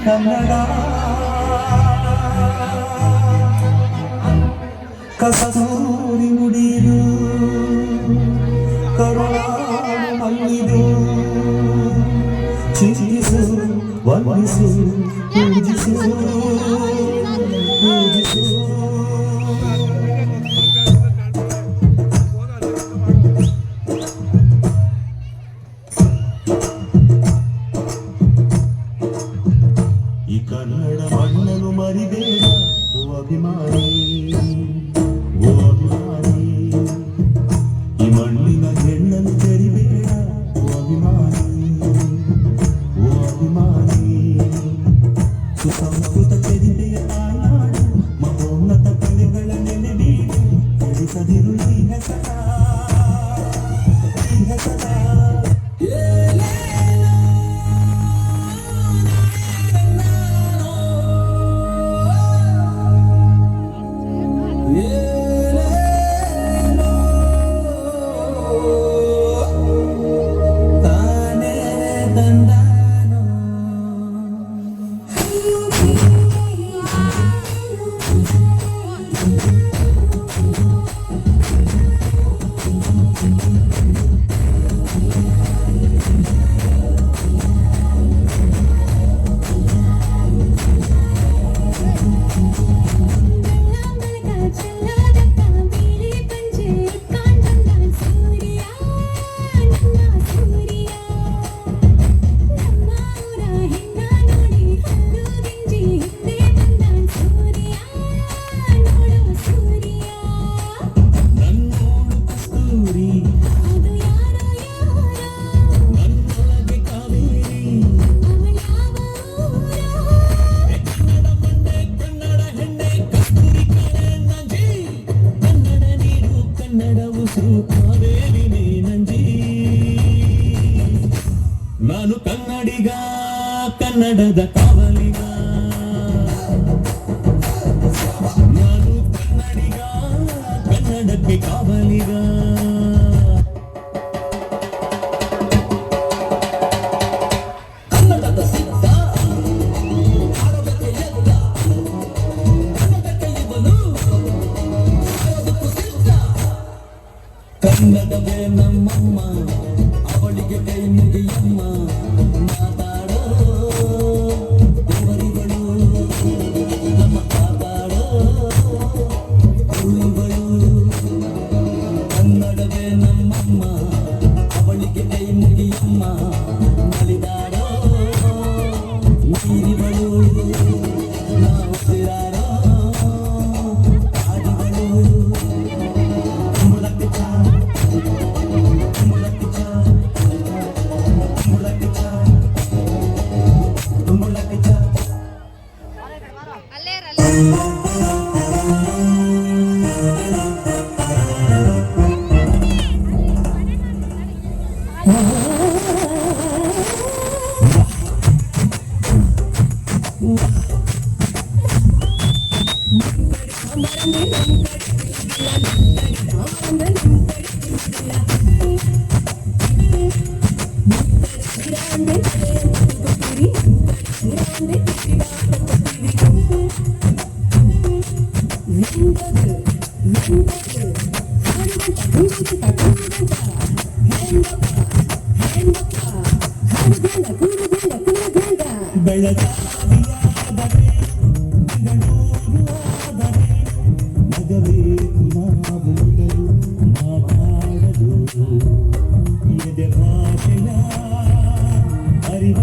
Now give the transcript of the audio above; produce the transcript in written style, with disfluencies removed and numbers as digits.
ಕನ್ನಡ ಕಸ್ತೂರಿ ನುಡಿದು ಕರುಣಾಳು ಮಲ್ಲಿದು ಚಿಂತಿಸು ವಂದಿಸು ಪೂಜಿಸು ಪೂಜಿಸು ಈ ಕನ್ನಡ ಮಣ್ಣನ್ನು ಮರಿಬೇಡ ಓ ಅಭಿಮಾನಿ ಓ ಅಭಿಮಾನಿ ಈ ಮಣ್ಣಿನ ಹೆಣ್ಣನ್ನು ತೆರಿಬೇಡ ಓ ಅಭಿಮಾನಿ ಓ ಅಭಿಮಾನಿ ಸುಸಂಸ್ಕೃತ ಚರಿತೆಯ ತಾಯ್ನಾಡು ಮಹೋನ್ನತ ಕಲೆಗಳ ನೆನೆಬೀಡು ತಿಳಿಸದಿರು ಈ ಹೆಸರ ಈ ಹೆಸರ ನಾನು ಕನ್ನಡಿಗ ಕನ್ನಡದ ಕಾವಲಿಗ ನಾನು ಕನ್ನಡಿಗ ಕನ್ನಡಕ್ಕೆ ಕಾವಲಿಗ ಕನ್ನಡದ ಸಿದ್ಧ ಆಡೋದಕ್ಕೆ ಎದ್ದ ಕನ್ನಡಕ್ಕೆ ಇವನು ಆಡೋದಕ್ಕೂ ಸಿದ್ಧ ಕನ್ನಡವೇ ನಮ್ಮಮ್ಮ ಅವಳಿಗೆ ಕೈ ಮುಗಿಯಮ್ಮ ಮಾತಾಡೋ ದೇವರಿಗಳು ನಮ್ಮ ಕಾಪಾಡೋ ಹುಲಿಗಳು ಕನ್ನಡವೇ ನಮ್ಮಮ್ಮ ಅವಳಿಗೆ ಕೈ ಮುಗಿಯಮ್ಮ ನಲಿದಾಡೋ ನೀರಿಗಳು ನಾವು ಸಿರಾಡೋ ಹಾಡಿಗಳು ಮಾತಾಡದು ಎದೆ ಭಾಷೆಯ ಅರಿವ